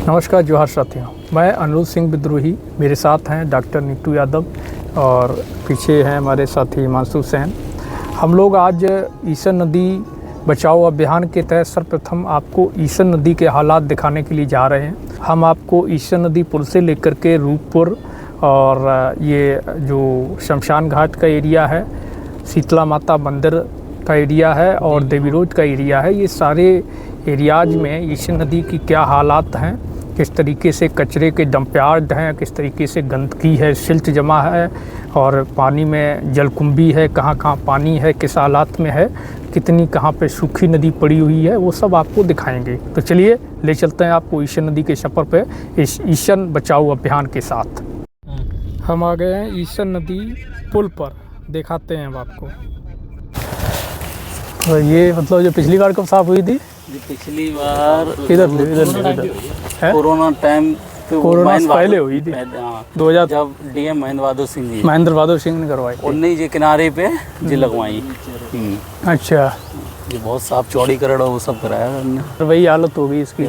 नमस्कार जोहार साथियों, मैं अनुरोध सिंह विद्रोही। मेरे साथ हैं डॉक्टर नीतू यादव और पीछे हैं हमारे साथी हिमांशु सेन। हम लोग आज ईसन नदी बचाओ अभियान के तहत सर्वप्रथम आपको ईसन नदी के हालात दिखाने के लिए जा रहे हैं। हम आपको ईसन नदी पुल से लेकर के रूपपुर और ये जो शमशान घाट का एरिया है, शीतला माता मंदिर का एरिया है और देवी रोड का एरिया है, ये सारे एरियाज में ईसन नदी की क्या हालात हैं, किस तरीके से कचरे के डंपयार्ड हैं, किस तरीके से गंदगी है, सिल्ट जमा है और पानी में जलकुंभी है, कहाँ कहाँ पानी है, किस हालात में है, कितनी कहाँ पे सूखी नदी पड़ी हुई है, वो सब आपको दिखाएंगे। तो चलिए ले चलते हैं आपको ईसन नदी के सफ़र पे इस ईसन बचाओ अभियान के साथ। हम आ गए हैं ईसन नदी पुल पर, दिखाते हैं अब आपको। तो ये मतलब जो पिछली बार कब साफ़ हुई थी? पिछली बार इधर कोरोना टाइम पे, कोरोना से पहले हुई थी। 2000 जब डीएम महेंद्र बहादुर सिंह ने करवाई। उन्नीस जे किनारे पे जी लगवाई। अच्छा, ये बहुत साफ चौड़ीकरण और वो सब कराया हमने। तो वही हालत हो गई इसकी।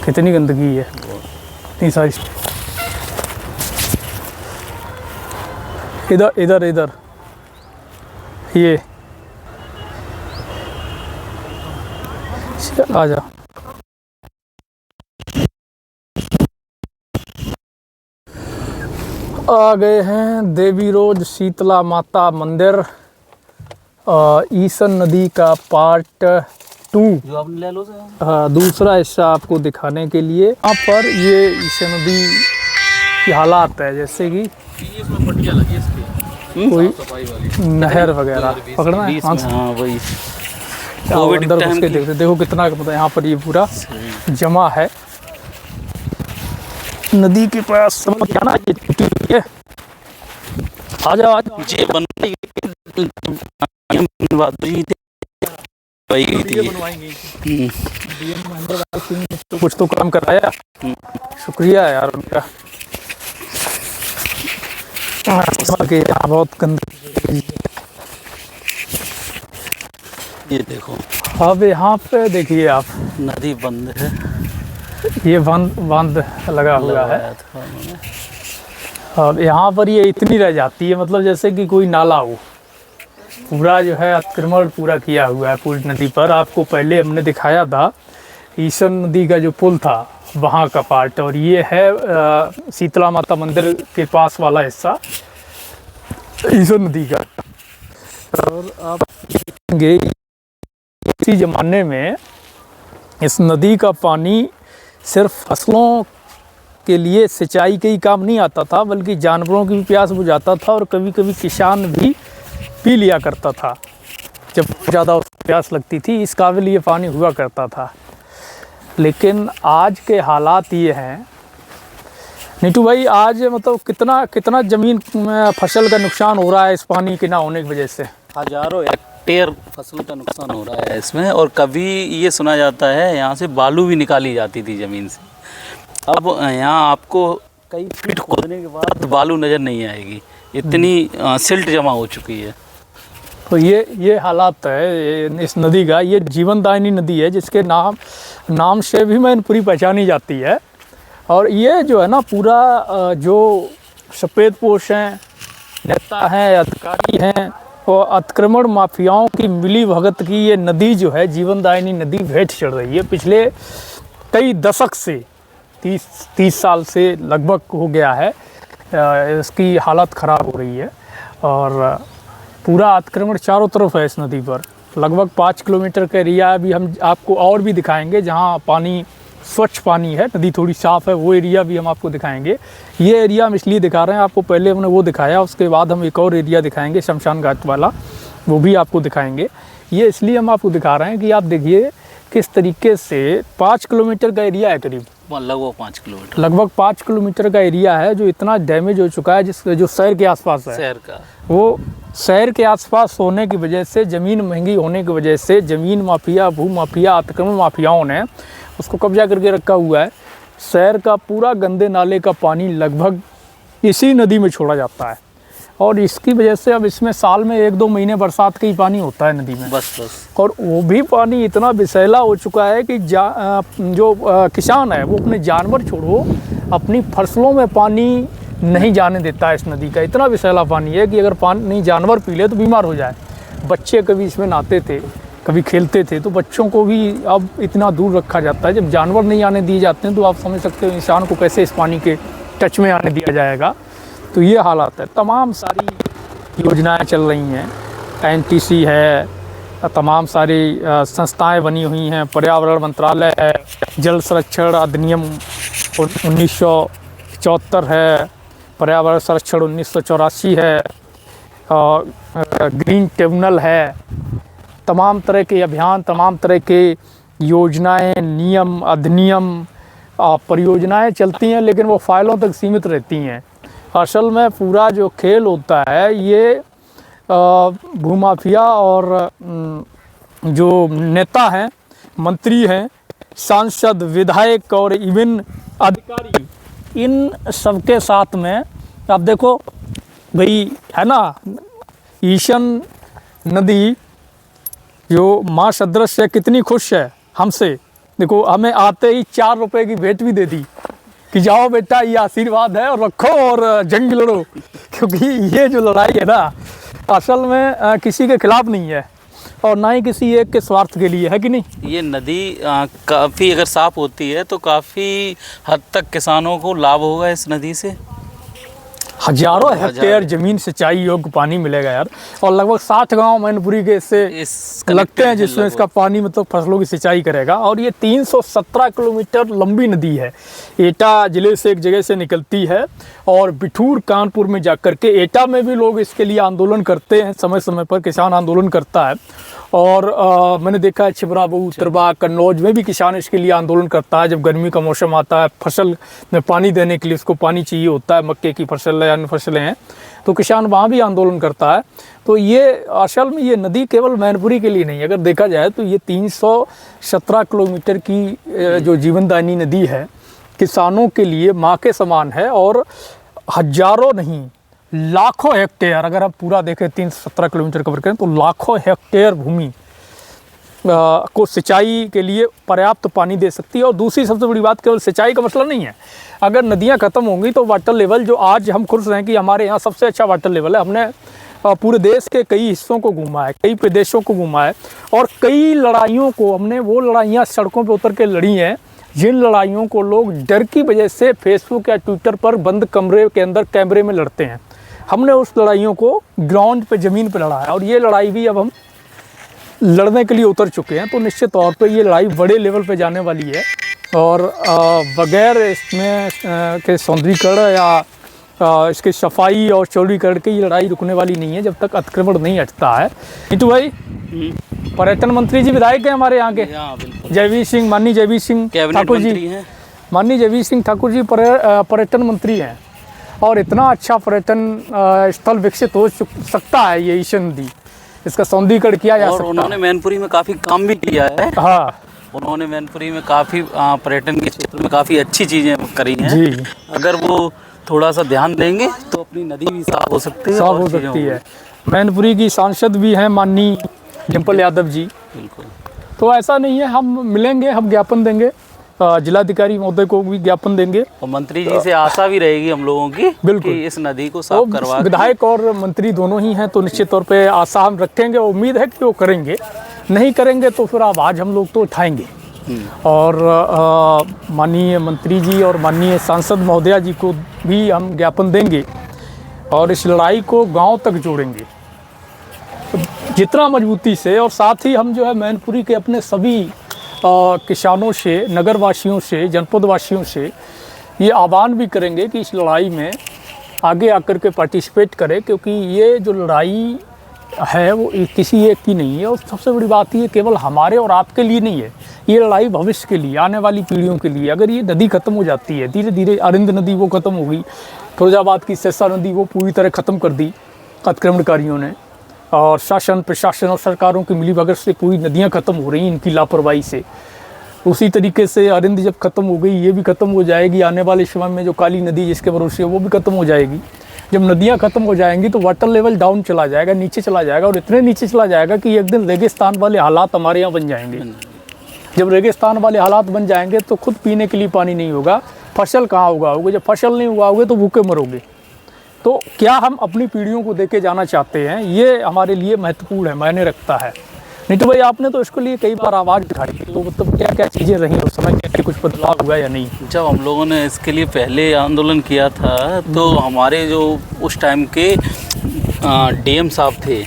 कितनी गंदगी है, इतनी सारी। इधर इधर इधर ये आ जा। आ गए हैं देवी रोड शीतला माता मंदिर, ईसन नदी का पार्ट 2 जो आपने ले लो दूसरा हिस्सा आपको दिखाने के लिए। यहाँ पर ये ईसन नदी की हालात है, जैसे कि इसमें पट्टियां लगी इसकी, कोई नहर वगैरह पकड़ना है। हाँ वही अंदर घुस के देखते, देखो कितना मतलब यहाँ पर ये पूरा जमा है नदी के पास। समझ जाना ये टूटी हुई है। आ जाओ आज ये बनवाई कुछ तो काम कराया, शुक्रिया है यार उनका। बहुत गंदगी। ये देखो, अब यहाँ पे देखिए आप, नदी बंद है, ये बांध लगा हुआ है। और यहाँ पर ये इतनी रह जाती है, मतलब जैसे कि कोई नाला हो। पूरा जो है अतिक्रमण पूरा किया हुआ है पूरी नदी पर। आपको पहले हमने दिखाया था ईसन नदी का जो पुल था वहाँ का पार्ट, और ये है शीतला माता मंदिर के पास वाला हिस्सा ईसन नदी का। और आप देखेंगे इसी ज़माने में इस नदी का पानी सिर्फ फसलों के लिए सिंचाई के ही काम नहीं आता था, बल्कि जानवरों की भी प्यास बुझाता था और कभी कभी किसान भी पी लिया करता था जब ज़्यादा प्यास लगती थी। इस काबिल ये पानी हुआ करता था। लेकिन आज के हालात ये हैं नीतू भाई, आज मतलब कितना कितना ज़मीन में फसल का नुकसान हो रहा है इस पानी के ना होने की वजह से। हजारों हेक्टेयर फसल का नुकसान हो रहा है इसमें। और कभी ये सुना जाता है यहाँ से बालू भी निकाली जाती थी ज़मीन से। अब यहाँ आपको कई फीट खोदने के बाद बालू नज़र नहीं आएगी, इतनी सिल्ट जमा हो चुकी है। तो ये हालात है इस नदी का। ये जीवनदायिनी नदी है, जिसके नाम से भी मैनपुरी पहचानी जाती है। और ये जो है ना, पूरा जो सफ़ेद पोश हैं, नेता हैं, अधिकारी हैं और अतिक्रमण माफियाओं की मिली भगत की ये नदी जो है, जीवनदायिनी नदी, भेंट चढ़ रही है। पिछले कई दशक से 30 साल से लगभग हो गया है इसकी हालत ख़राब हो रही है। और पूरा अतिक्रमण चारों तरफ है इस नदी पर। लगभग 5 किलोमीटर का एरिया अभी हम आपको और भी दिखाएंगे, जहाँ पानी स्वच्छ पानी है, नदी थोड़ी साफ़ है, वो एरिया भी हम आपको दिखाएंगे। ये एरिया हम इसलिए दिखा रहे हैं, आपको पहले हमने वो दिखाया, उसके बाद हम एक और एरिया दिखाएंगे शमशान घाट वाला, वो भी आपको दिखाएंगे। ये इसलिए हम आपको दिखा रहे हैं कि आप देखिए किस तरीके से 5 किलोमीटर का एरिया है, करीब लगभग 5 किलोमीटर का एरिया है, जो इतना डैमेज हो चुका है, जो शहर के आसपास है। शहर का वो शहर के आसपास होने की वजह से, ज़मीन महंगी होने की वजह से, ज़मीन माफिया, भू माफिया, अतिक्रमण माफियाओं ने उसको कब्जा करके रखा हुआ है। शहर का पूरा गंदे नाले का पानी लगभग इसी नदी में छोड़ा जाता है। और इसकी वजह से अब इसमें साल में 1-2 महीने बरसात का ही पानी होता है नदी में, बस और वो भी पानी इतना विषैला हो चुका है कि किसान है वो अपने जानवर छोड़ो अपनी फसलों में पानी नहीं जाने देता है। इस नदी का इतना विषैला पानी है कि अगर पानी जानवर पी ले तो बीमार हो जाए। बच्चे कभी इसमें नहाते थे, कभी खेलते थे, तो बच्चों को भी अब इतना दूर रखा जाता है। जब जानवर नहीं आने दिए जाते हैं तो आप समझ सकते हो इंसान को कैसे इस पानी के टच में आने दिया जाएगा। तो ये हालात है। तमाम सारी योजनाएं चल रही हैं, एनटीसी है, तमाम सारी संस्थाएं बनी हुई हैं, पर्यावरण मंत्रालय है, जल संरक्षण अधिनियम 1974 है, पर्यावरण संरक्षण 1984 है, ग्रीन ट्रिब्यूनल है। तमाम तरह के अभियान, तमाम तरह के योजनाएं, नियम, अधिनियम, परियोजनाएं चलती हैं, लेकिन वो फाइलों तक सीमित रहती हैं। असल में पूरा जो खेल होता है ये भूमाफिया और जो नेता हैं, मंत्री हैं, सांसद, विधायक और इवन अधिकारी, इन सबके साथ में आप देखो भाई है ना, ईशन नदी जो माँ सदृश है कितनी खुश है हमसे। देखो हमें आते ही 4 रुपए की भेंट भी दे दी कि जाओ बेटा ये आशीर्वाद है और रखो और जंग लड़ो, क्योंकि ये जो लड़ाई है ना असल में किसी के खिलाफ नहीं है और ना ही किसी एक के स्वार्थ के लिए है, कि नहीं। ये नदी काफ़ी अगर साफ़ होती है तो काफ़ी हद तक किसानों को लाभ होगा इस नदी से। हजारों हेक्टेयर जमीन सिंचाई योग्य पानी मिलेगा यार, और लगभग 60 गांव मैनपुरी के इससे लगते हैं जिसमें इसका पानी मतलब फसलों की सिंचाई करेगा। और ये 317 किलोमीटर लंबी नदी है, एटा ज़िले से एक जगह से निकलती है और बिठूर कानपुर में जाकर के, एटा में भी लोग इसके लिए आंदोलन करते हैं, समय समय पर किसान आंदोलन करता है। और मैंने देखा है छिबरामऊ, तिरवा, कन्नौज में भी किसान इसके लिए आंदोलन करता है। जब गर्मी का मौसम आता है, फसल में पानी देने के लिए उसको पानी चाहिए होता है, मक्के की फसल है, अन्य फसलें हैं, तो किसान वहाँ भी आंदोलन करता है। तो ये असल में ये नदी केवल मैनपुरी के लिए नहीं, अगर देखा जाए तो ये 317 किलोमीटर की जो जीवनदायिनी नदी है किसानों के लिए माँ के समान है। और हजारों नहीं लाखों हेक्टेयर, अगर आप पूरा देखें 317 किलोमीटर कवर करें तो लाखों हेक्टेयर भूमि को सिंचाई के लिए पर्याप्त पानी दे सकती है। और दूसरी सबसे बड़ी बात, केवल सिंचाई का मसला नहीं है, अगर नदियां ख़त्म होंगी तो वाटर लेवल, जो आज हम खुश हैं कि हमारे यहाँ सबसे अच्छा वाटर लेवल है, हमने पूरे देश के कई हिस्सों को घूमा है, कई प्रदेशों को घूमा है और कई लड़ाइयों को हमने, वो लड़ाइयाँ सड़कों पर उतर के लड़ी हैं जिन लड़ाइयों को लोग डर की वजह से फेसबुक या ट्विटर पर बंद कमरे के अंदर कैमरे में लड़ते हैं। हमने उस लड़ाइयों को ग्राउंड पे, ज़मीन पे लड़ा है और ये लड़ाई भी अब हम लड़ने के लिए उतर चुके हैं। तो निश्चित तौर पे ये लड़ाई बड़े लेवल पे जाने वाली है और बगैर इसमें के सौंदर्यीकरण या इसके सफाई और चौड़ीकरण की ये लड़ाई रुकने वाली नहीं है जब तक अतिक्रमण नहीं हटता है। नीतू भाई, पर्यटन मंत्री जी विधायक हैं हमारे यहाँ के, जयवीर सिंह, माननीय जयवीर सिंह ठाकुर जी, माननीय जयवीर सिंह ठाकुर जी पर्यटन मंत्री हैं और इतना अच्छा पर्यटन स्थल विकसित हो सकता है ये ईशन नदी, इसका सौंदर्यीकरण किया जा सकता है। उन्होंने मैनपुरी में काफ़ी काम भी किया है। हाँ, उन्होंने मैनपुरी में काफ़ी पर्यटन के क्षेत्र में काफ़ी अच्छी चीज़ें करी हैं जी। अगर वो थोड़ा सा ध्यान देंगे तो अपनी नदी भी साफ हो सकती है, साफ हो सकती है। मैनपुरी की सांसद भी हैं माननीय डिम्पल यादव जी। बिल्कुल। तो ऐसा नहीं है, हम मिलेंगे, हम ज्ञापन देंगे, जिलाधिकारी महोदय को भी ज्ञापन देंगे और मंत्री जी से आशा भी रहेगी हम लोगों की बिल्कुल कि इस नदी को साफ करवा, विधायक और मंत्री दोनों ही हैं तो निश्चित तौर पे आशा हम रखेंगे, उम्मीद है कि वो करेंगे। नहीं करेंगे तो फिर आवाज़ हम लोग तो उठाएंगे और माननीय मंत्री जी और माननीय सांसद महोदया जी को भी हम ज्ञापन देंगे और इस लड़ाई को गांव तक जोड़ेंगे जितना मजबूती से। और साथ ही हम जो है मैनपुरी के अपने सभी किसानों से, नगरवासियों से, जनपद वासियों से ये आह्वान भी करेंगे कि इस लड़ाई में आगे आकर के पार्टिसिपेट करें, क्योंकि ये जो लड़ाई है वो किसी एक की नहीं है। और सबसे बड़ी बात ये केवल हमारे और आपके लिए नहीं है, ये लड़ाई भविष्य के लिए, आने वाली पीढ़ियों के लिए। अगर ये नदी ख़त्म हो जाती है धीरे धीरे, अरिंद नदी वो ख़त्म हो गई, फिरोजाबाद की सेसा नदी वो पूरी तरह ख़त्म कर दी अतिक्रमणकारियों ने, और शासन, प्रशासन और सरकारों की मिलीभगत से पूरी नदियाँ ख़त्म हो रही इनकी लापरवाही से। उसी तरीके से अरिंद जब ख़त्म हो गई, ये भी ख़त्म हो जाएगी। आने वाले समय में जो काली नदी जिसके भरोसे वो भी ख़त्म हो जाएगी। जब नदियाँ ख़त्म हो जाएंगी तो वाटर लेवल डाउन चला जाएगा, नीचे चला जाएगा, और इतने नीचे चला जाएगा कि एक दिन रेगिस्तान वाले हालात हमारे यहाँ बन जाएंगे। जब रेगिस्तान वाले हालात बन जाएंगे तो खुद पीने के लिए पानी नहीं होगा, फसल कहाँ उगाओगे? जब फसल नहीं उगाओगे तो भूखे मरोगे। तो क्या हम अपनी पीढ़ियों को देके जाना चाहते हैं, ये हमारे लिए महत्वपूर्ण है, मायने रखता है। नहीं तो भाई आपने तो इसके लिए कई बार आवाज़ उठाई, तो मतलब क्या क्या चीज़ें रही उस समय, क्या कुछ बदलाव हुआ या नहीं? जब हम लोगों ने इसके लिए पहले आंदोलन किया था तो हमारे जो उस टाइम के डीएम साहब थे,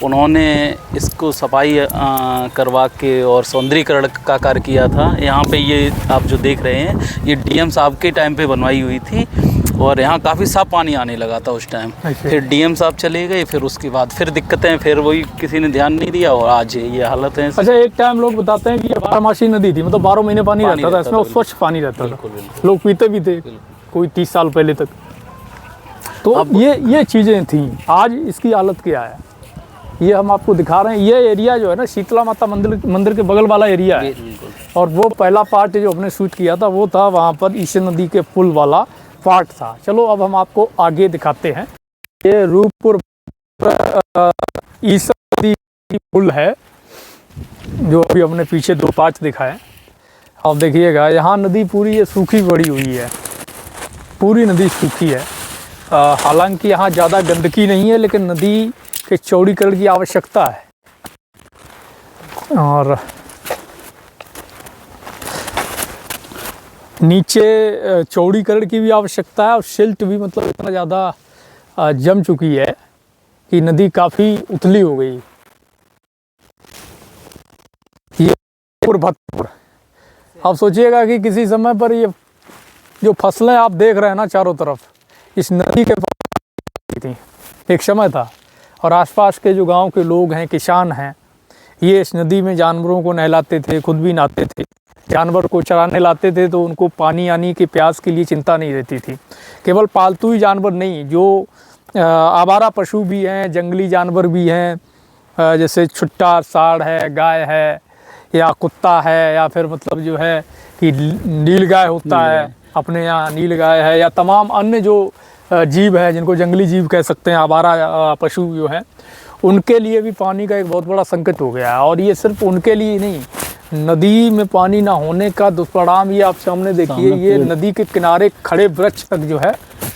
उन्होंने इसको सफाई करवा के और सौंदर्यीकरण का कार्य किया था। यहाँ पे ये आप जो देख रहे हैं ये डीएम साहब के टाइम पे बनवाई हुई थी, और यहाँ काफ़ी साफ पानी आने लगा था उस टाइम। फिर डीएम साहब चले गए, फिर उसके बाद फिर दिक्कतें, फिर वही किसी ने ध्यान नहीं दिया और आज ये हालत है। अच्छा, एक टाइम लोग बताते हैं कि ये बारहमासी नदी थी, मतलब 12 महीने पानी रहता था इसमें, स्वच्छ पानी रहता था, लोग पीते भी थे कोई 30 साल पहले तक। तो अब ये चीज़ें थी। आज इसकी हालत क्या है ये हम आपको दिखा रहे हैं। ये एरिया जो है ना शीतला माता मंदिर के बगल वाला एरिया है, और वो पहला पार्ट जो हमने शूट किया था वो था वहाँ पर ईशा नदी के पुल वाला पार्ट था। चलो अब हम आपको आगे दिखाते हैं। ये रूपपुर ईशा नदी की पुल है जो अभी हमने पीछे 2 पार्ट दिखाए। अब देखिएगा यहाँ नदी पूरी ये सूखी पड़ी हुई है, पूरी नदी सूखी है। हालांकि यहाँ ज़्यादा गंदगी नहीं है, लेकिन नदी के चौड़ीकरण की आवश्यकता है, और नीचे चौड़ीकरण की भी आवश्यकता है, और सिल्ट भी मतलब इतना ज़्यादा जम चुकी है कि नदी काफ़ी उथली हो गई। ये भरतपुर, आप सोचिएगा कि किसी समय पर ये जो फसलें आप देख रहे हैं ना चारों तरफ, इस नदी के पास थी, एक समय था, और आसपास के जो गांव के लोग हैं, किसान हैं, ये इस नदी में जानवरों को नहलाते थे, खुद भी नहाते थे, जानवर को चराने लाते थे, तो उनको पानी आने की प्यास के लिए चिंता नहीं रहती थी। केवल पालतू ही जानवर नहीं, जो आवारा पशु भी हैं, जंगली जानवर भी हैं, जैसे छुट्टा, साढ़ है, गाय है, या कुत्ता है, या फिर मतलब जो है कि नील गाय होता है, अपने यहाँ नील गाय है, या तमाम अन्य जो जीव है जिनको जंगली जीव कह सकते हैं, आवारा पशु जो हैं, उनके लिए भी पानी का एक बहुत बड़ा संकट हो गया है। और ये सिर्फ उनके लिए नहीं, नदी में पानी ना होने का दुष्परिणाम ये आप सामने देखिए, ये नदी के किनारे खड़े वृक्ष तक जो है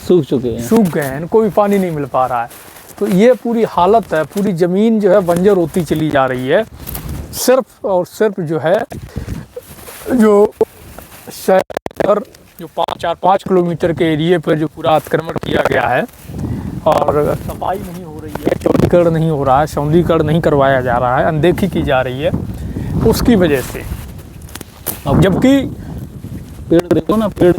सूख चुके हैं, सूख गए हैं, इनको भी पानी नहीं मिल पा रहा है। तो ये पूरी हालत है, पूरी ज़मीन जो है बंजर होती चली जा रही है। सिर्फ और सिर्फ जो है जो शहर जो 4-5 किलोमीटर के एरिए पर जो पूरा अतिक्रमण किया गया है, और सफाई नहीं हो रही है, चौड़ीकरण नहीं हो रहा है, सौंदर्यीकरण नहीं करवाया जा रहा है, अनदेखी की जा रही है, उसकी वजह से। अब जबकि पेड़ देखो ना, पेड़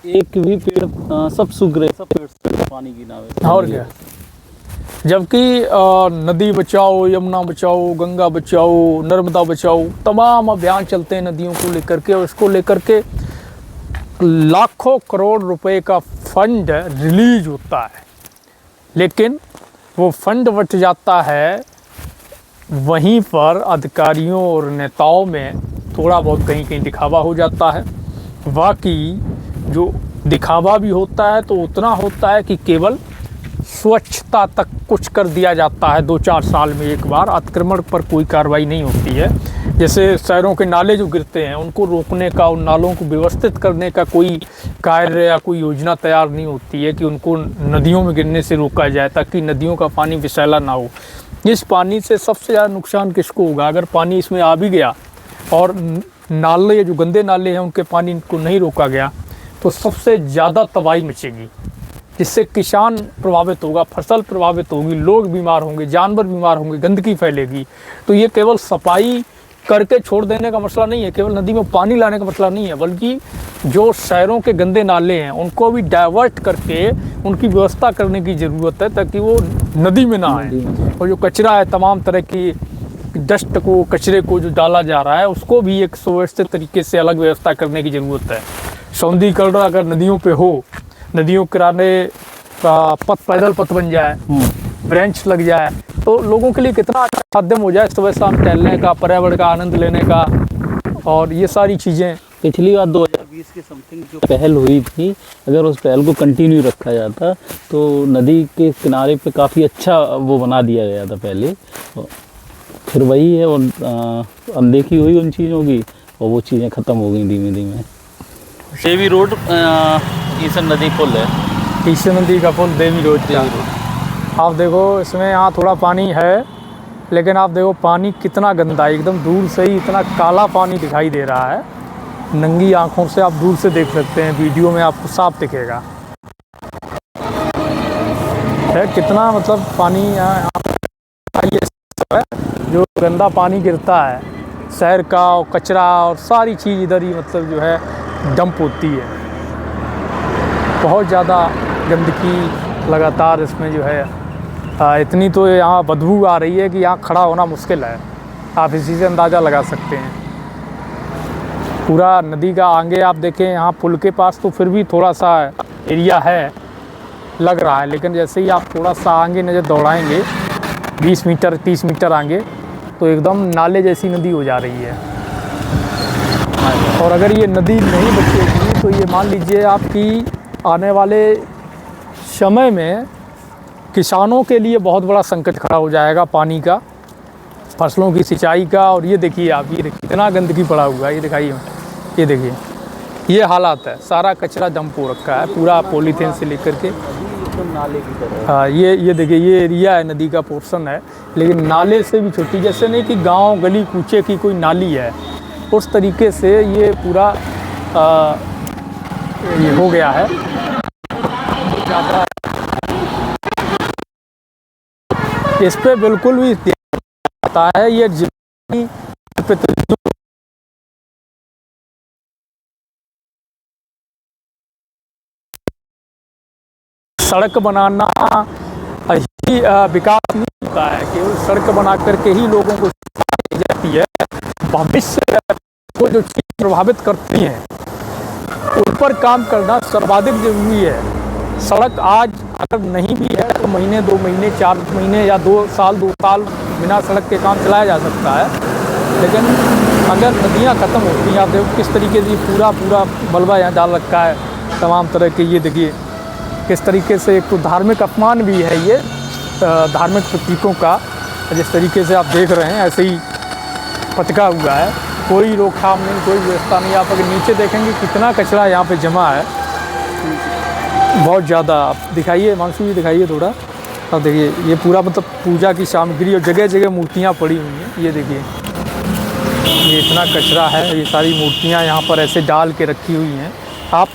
एक भी पेड़ सब सूख रहे, सब पेड़ पानी की नाव है। और क्या, जबकि नदी बचाओ, यमुना बचाओ, गंगा बचाओ, नर्मदा बचाओ, तमाम अभियान चलते हैं नदियों को लेकर के, और इसको लेकर के लाखों करोड़ रुपए का फंड रिलीज होता है, लेकिन वो फंड बच जाता है वहीं पर अधिकारियों और नेताओं में थोड़ा बहुत कहीं कहीं दिखावा हो जाता है। बाकी जो दिखावा भी होता है तो उतना होता है कि केवल स्वच्छता तक कुछ कर दिया जाता है, 2-4 साल में एक बार, अतिक्रमण पर कोई कार्रवाई नहीं होती है। जैसे शहरों के नाले जो गिरते हैं उनको रोकने का, उन नालों को व्यवस्थित करने का कोई कार्य या कोई योजना तैयार नहीं होती है कि उनको नदियों में गिरने से रोका जाए, ताकि नदियों का पानी विषैला ना हो। इस पानी से सबसे ज़्यादा नुकसान किसको होगा? अगर पानी इसमें आ भी गया और नाले, जो गंदे नाले हैं, उनके पानी को नहीं रोका गया, तो सबसे ज़्यादा तबाही मचेगी, जिससे किसान प्रभावित होगा, फसल प्रभावित होगी, लोग बीमार होंगे, जानवर बीमार होंगे, गंदगी फैलेगी। तो ये केवल सफाई करके छोड़ देने का मसला नहीं है, केवल नदी में पानी लाने का मसला नहीं है, बल्कि जो शहरों के गंदे नाले हैं उनको भी डाइवर्ट करके उनकी व्यवस्था करने की ज़रूरत है, ताकि वो नदी में ना आए। और जो कचरा है, तमाम तरह की डस्ट को, कचरे को जो डाला जा रहा है, उसको भी एक सुव्यवस्थित तरीके से अलग व्यवस्था करने की ज़रूरत है। सौंदर्यीकरण अगर नदियों पे हो, नदियों किनारे पथ, पैदल पथ बन जाए, ब्रेंच लग जाए, तो लोगों के लिए कितना अच्छा माध्यम हो जाए सुबह शाम टहलने का, पर्यावरण का आनंद लेने का, और ये सारी चीज़ें। पिछली बार 2020 20 के समथिंग जो पहल हुई थी, अगर उस पहल को कंटिन्यू रखा जाता तो नदी के किनारे पे काफ़ी अच्छा वो बना दिया गया था पहले। फिर वही है, और अनदेखी हुई उन चीज़ों की और वो चीज़ें ख़त्म हो गई धीमे धीमे। देवी रोड ईसन नदी पुल है, ईसन नदी का पुल देवी रोड का। आप देखो इसमें यहाँ थोड़ा पानी है, लेकिन आप देखो पानी कितना गंदा है, एकदम दूर से ही इतना काला पानी दिखाई दे रहा है। नंगी आंखों से आप दूर से देख सकते हैं, वीडियो में आपको साफ दिखेगा है कितना मतलब पानी यहाँ ये है जो गंदा पानी गिरता है शहर का, और कचरा और सारी चीज़ इधर ही मतलब जो है डंप होती है। बहुत ज़्यादा गंदगी लगातार इसमें जो है इतनी तो यहाँ बदबू आ रही है कि यहाँ खड़ा होना मुश्किल है। आप इसी से अंदाज़ा लगा सकते हैं। पूरा नदी का आगे आप देखें, यहाँ पुल के पास तो फिर भी थोड़ा सा एरिया है लग रहा है, लेकिन जैसे ही आप थोड़ा सा आगे नज़र दौड़ाएंगे 20 मीटर 30 मीटर आगे, तो एकदम नाले जैसी नदी हो जा रही है। और अगर ये नदी नहीं बचेगी तो ये मान लीजिए आपकी आने वाले समय में किसानों के लिए बहुत बड़ा संकट खड़ा हो जाएगा, पानी का, फसलों की सिंचाई का। और ये देखिए आप, ये कितना गंदगी पड़ा हुआ है, ये दिखाइए, ये देखिए ये हालात है। सारा कचरा डंप हो रखा है पूरा, पॉलीथीन से लेकर के तो नाले की तरह। हाँ, ये देखिए ये एरिया है, नदी का पोर्शन है, लेकिन नाले से भी छोटी, जैसे नहीं कि गांव गली कूचे की कोई नाली है, उस तरीके से ये पूरा ये हो गया है। इस पे बिल्कुल भी आता है ये सड़क बनाना ही विकास नहीं होता है, केवल सड़क बना करके ही लोगों को दी जाती है। भविष्य को जो चीज़ प्रभावित करती हैं उन पर काम करना सर्वाधिक जरूरी है। सड़क आज अगर नहीं भी है तो महीने 2 महीने 4 महीने या 2 साल बिना सड़क के काम चलाया जा सकता है, लेकिन अगर नदियाँ ख़त्म होती हैं, आप देखो किस तरीके से पूरा मलबा यहाँ डाल रखा है तमाम तरह के। ये देखिए किस तरीके से, एक तो धार्मिक अपमान भी है ये धार्मिक प्रतीकों का, जिस तरीके से आप देख रहे हैं ऐसे ही पटका हुआ है, कोई रोकथाम नहीं, कोई व्यवस्था नहीं। आप अगर नीचे देखेंगे कितना कचरा यहाँ पे जमा है, बहुत ज़्यादा। आप दिखाइए मानसू जी, दिखाइए थोड़ा। अब देखिए ये पूरा मतलब पूजा की सामग्री और जगह जगह मूर्तियाँ पड़ी हुई हैं। ये देखिए ये इतना कचरा है, ये सारी मूर्तियाँ यहाँ पर ऐसे डाल के रखी हुई हैं। आप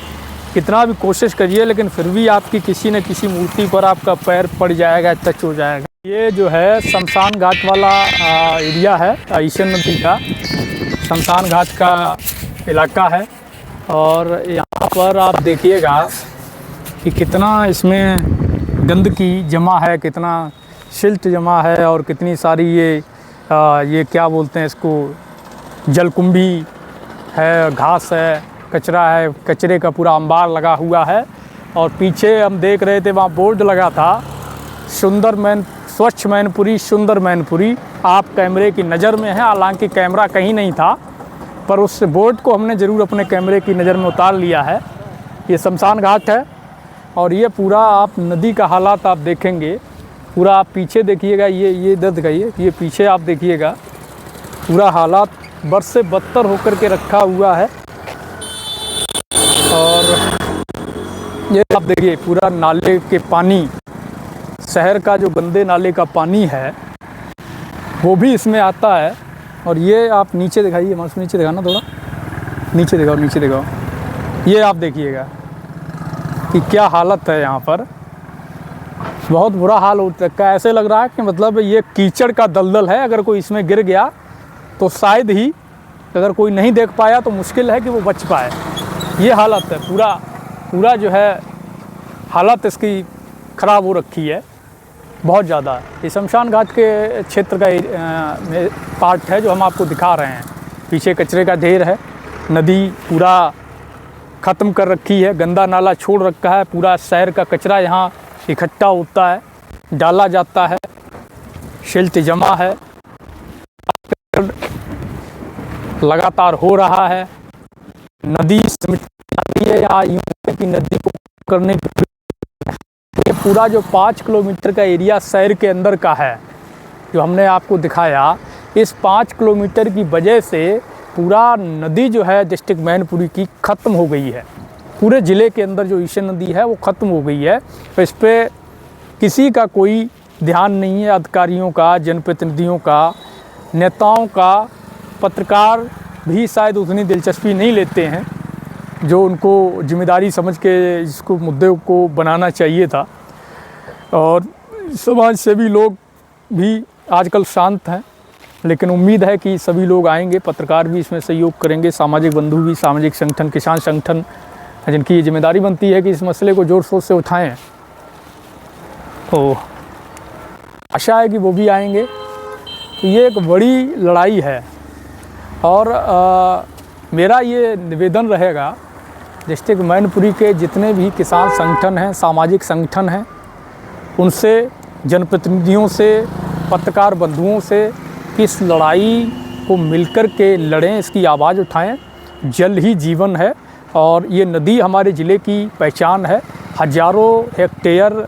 कितना भी कोशिश करिए, लेकिन फिर भी आपकी किसी न किसी मूर्ति पर आपका पैर पड़ जाएगा, टच हो जाएगा। ये जो है शमशान घाट वाला एरिया है, ईसन नदी का शमशान घाट का इलाका है। और यहाँ पर आप देखिएगा कि कितना इसमें गंदगी जमा है, कितना सिल्ट जमा है, और कितनी सारी ये क्या बोलते हैं इसको, जलकुंभी है, घास है, कचरा है, कचरे का पूरा अंबार लगा हुआ है। और पीछे हम देख रहे थे वहाँ बोर्ड लगा था, स्वच्छ मैनपुरी सुंदर मैनपुरी। आप कैमरे की नज़र में है, हालांकि कैमरा कहीं नहीं था, पर उस बोर्ड को हमने ज़रूर अपने कैमरे की नज़र में उतार लिया है। ये शमशान घाट है, और ये पूरा आप नदी का हालात आप देखेंगे, पूरा आप पीछे देखिएगा, ये इधर दिखाइए, ये पीछे आप देखिएगा, पूरा हालात बद से बदतर होकर के रखा हुआ है। और ये आप देखिए पूरा नाले के पानी, शहर का जो गंदे नाले का पानी है वो भी इसमें आता है। और ये आप नीचे दिखाइए, मास्टर नीचे दिखाना, थोड़ा नीचे दिखाओ, नीचे दिखाओ। ये आप देखिएगा कि क्या हालत है यहाँ पर, बहुत बुरा हाल हो रखा है। ऐसे लग रहा है कि मतलब ये कीचड़ का दलदल है, अगर कोई इसमें गिर गया तो शायद ही, अगर कोई नहीं देख पाया तो मुश्किल है कि वो बच पाए। ये हालत है, पूरा जो है हालत इसकी ख़राब हो रखी है बहुत ज़्यादा। ये शमशान घाट के क्षेत्र का पार्ट है जो हम आपको दिखा रहे हैं। पीछे कचरे का ढेर है, नदी पूरा ख़त्म कर रखी है, गंदा नाला छोड़ रखा है, पूरा शहर का कचरा यहाँ इकट्ठा होता है, डाला जाता है, सिल्ट जमा है, लगातार हो रहा है, नदी जाती है या यूं की नदी को करने की, ये पूरा जो 5 किलोमीटर का एरिया शहर के अंदर का है जो हमने आपको दिखाया, इस 5 किलोमीटर की वजह से पूरा नदी जो है डिस्ट्रिक्ट मैनपुरी की ख़त्म हो गई है। पूरे ज़िले के अंदर जो ईशन नदी है वो ख़त्म हो गई है। तो इस पर किसी का कोई ध्यान नहीं है, अधिकारियों का, जनप्रतिनिधियों का, नेताओं का, पत्रकार भी शायद उतनी दिलचस्पी नहीं लेते हैं जो उनको जिम्मेदारी समझ के इसको मुद्दे को बनाना चाहिए था। और समाज सेवी लोग भी आजकल शांत हैं, लेकिन उम्मीद है कि सभी लोग आएंगे, पत्रकार भी इसमें सहयोग करेंगे, सामाजिक बंधु भी, सामाजिक संगठन, किसान संगठन, जिनकी ये जिम्मेदारी बनती है कि इस मसले को ज़ोर शोर से उठाएं। तो आशा है कि वो भी आएंगे। तो ये एक बड़ी लड़ाई है और मेरा ये निवेदन रहेगा डिस्ट्रिक्ट मैनपुरी के जितने भी किसान संगठन हैं, सामाजिक संगठन हैं, उनसे, जनप्रतिनिधियों से, पत्रकार बंधुओं से कि इस लड़ाई को मिलकर के लड़ें, इसकी आवाज़ उठाएं। जल ही जीवन है और ये नदी हमारे ज़िले की पहचान है। हज़ारों हेक्टेयर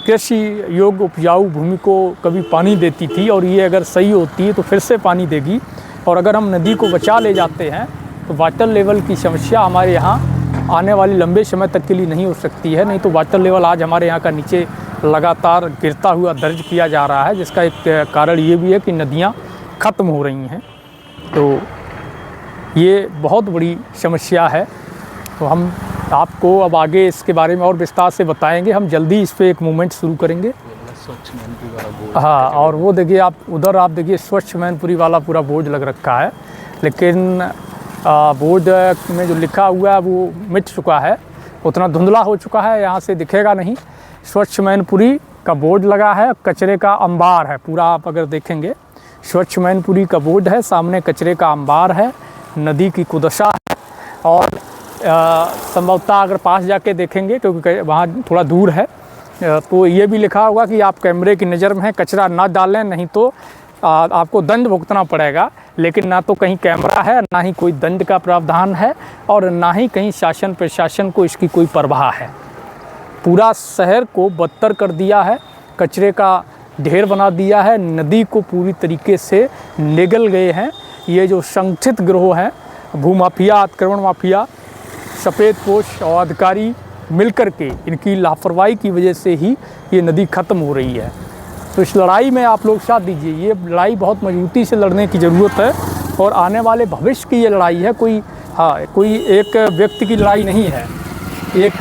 कृषि योग्य उपजाऊ भूमि को कभी पानी देती थी और ये अगर सही होती है तो फिर से पानी देगी। और अगर हम नदी को बचा ले जाते हैं तो वाटर लेवल की समस्या हमारे यहाँ आने वाले लंबे समय तक के लिए नहीं हो सकती है। नहीं तो वाटर लेवल आज हमारे यहाँ का नीचे लगातार गिरता हुआ दर्ज किया जा रहा है, जिसका एक कारण ये भी है कि नदियाँ ख़त्म हो रही हैं। तो ये बहुत बड़ी समस्या है। तो हम आपको अब आगे इसके बारे में और विस्तार से बताएंगे। हम जल्दी इस पे एक मूवमेंट शुरू करेंगे। हाँ, और वो देखिए आप उधर, आप देखिए स्वच्छ मैनपुरी वाला पूरा बोर्ड लग रखा है, लेकिन बोर्ड में जो लिखा हुआ है वो मिट चुका है, उतना धुंधला हो चुका है, यहाँ से दिखेगा नहीं। स्वच्छ मैनपुरी का बोर्ड लगा है, कचरे का अंबार है पूरा। आप अगर देखेंगे स्वच्छ मैनपुरी का बोर्ड है, सामने कचरे का अंबार है, नदी की कुदशा है। और संभवतः अगर पास जाके देखेंगे, क्योंकि वहाँ थोड़ा दूर है, तो ये भी लिखा होगा कि आप कैमरे की नज़र में कचरा ना डालें, नहीं तो आपको दंड भुगतना पड़ेगा। लेकिन ना तो कहीं कैमरा है, ना ही कोई दंड का प्रावधान है, और ना ही कहीं शासन प्रशासन को इसकी कोई परवाह है। पूरा शहर को बदतर कर दिया है, कचरे का ढेर बना दिया है, नदी को पूरी तरीके से निगल गए हैं ये जो संगठित गिरोह हैं, भूमाफिया, अतिक्रमण माफिया, सफ़ेद पोश और अधिकारी मिलकर के। इनकी लापरवाही की वजह से ही ये नदी ख़त्म हो रही है। तो इस लड़ाई में आप लोग साथ दीजिए। ये लड़ाई बहुत मजबूती से लड़ने की ज़रूरत है और आने वाले भविष्य की ये लड़ाई है। कोई एक व्यक्ति की लड़ाई नहीं है, एक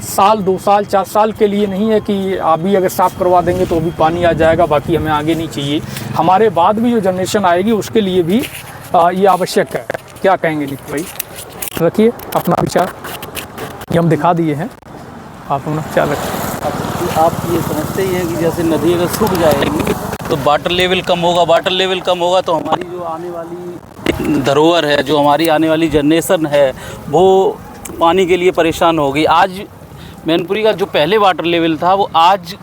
साल, 2 साल, 4 साल के लिए नहीं है कि अभी अगर साफ़ करवा देंगे तो अभी पानी आ जाएगा, बाकी हमें आगे नहीं चाहिए। हमारे बाद भी जो जनरेशन आएगी उसके लिए भी ये आवश्यक है। क्या कहेंगे निक भाई? रखिए अपना विचार, ये हम दिखा दिए हैं, आप अपना विचार रखिए। आप ये समझते ही हैं कि जैसे नदी अगर सूख जाएगी तो वाटर लेवल कम होगा, वाटर लेवल कम होगा तो हमारी जो आने वाली धरोहर है, जो हमारी आने वाली जनरेशन है, वो पानी के लिए परेशान होगी। आज मैनपुरी का जो पहले वाटर लेवल था वो आज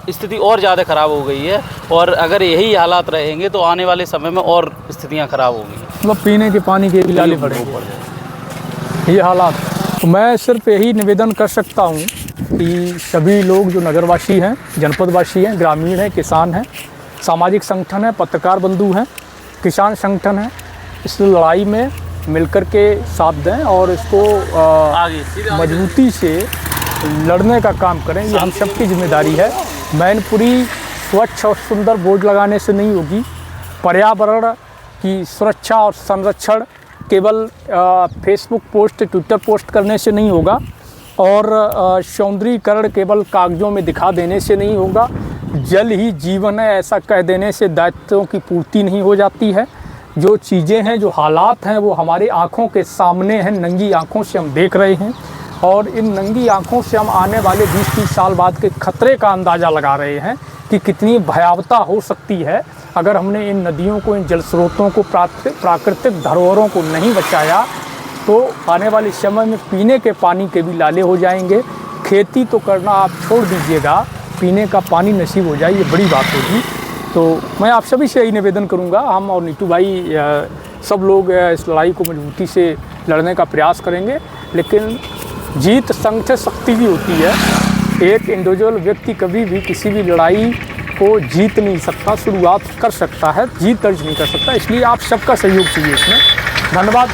स्थिति और ज़्यादा ख़राब हो गई है, और अगर यही हालात रहेंगे तो आने वाले समय में और स्थितियाँ ख़राब होंगी। मतलब पीने के पानी के लाले पड़ेंगे ये हालात। तो मैं सिर्फ यही निवेदन कर सकता हूँ कि सभी लोग जो नगरवासी हैं, जनपदवासी हैं, ग्रामीण हैं, किसान हैं, सामाजिक संगठन हैं, पत्रकार बंधु हैं, किसान संगठन हैं, इस लड़ाई में मिलकर के साथ दें और इसको मजबूती से लड़ने का काम करें। ये हम सबकी जिम्मेदारी है। मैनपुरी स्वच्छ और सुंदर बोर्ड लगाने से नहीं होगी। पर्यावरण की सुरक्षा और संरक्षण केवल फेसबुक पोस्ट, ट्विटर पोस्ट करने से नहीं होगा, और सौंदर्यीकरण केवल कागज़ों में दिखा देने से नहीं होगा। जल ही जीवन है ऐसा कह देने से दायित्वों की पूर्ति नहीं हो जाती है। जो चीज़ें हैं, जो हालात हैं, वो हमारी आँखों के सामने हैं, नंगी आँखों से हम देख रहे हैं, और इन नंगी आँखों से हम आने वाले 20-30 साल बाद के खतरे का अंदाज़ा लगा रहे हैं कि कितनी भयावता हो सकती है अगर हमने इन नदियों को, इन जल स्रोतों को, प्राकृतिक धरोहरों को नहीं बचाया। तो आने वाले समय में पीने के पानी के भी लाले हो जाएंगे। खेती तो करना आप छोड़ दीजिएगा, पीने का पानी नसीब हो जाए, ये बड़ी बात होगी। तो मैं आप सभी से यही निवेदन करूंगा, हम और नीतू भाई सब लोग इस लड़ाई को मजबूती से लड़ने का प्रयास करेंगे। लेकिन जीत संघ से शक्ति भी होती है। एक इंडिविजुअल व्यक्ति कभी भी किसी भी लड़ाई को जीत नहीं सकता, शुरुआत कर सकता है, जीत दर्ज नहीं कर सकता। इसलिए आप सबका सहयोग चाहिए इसमें। धन्यवाद।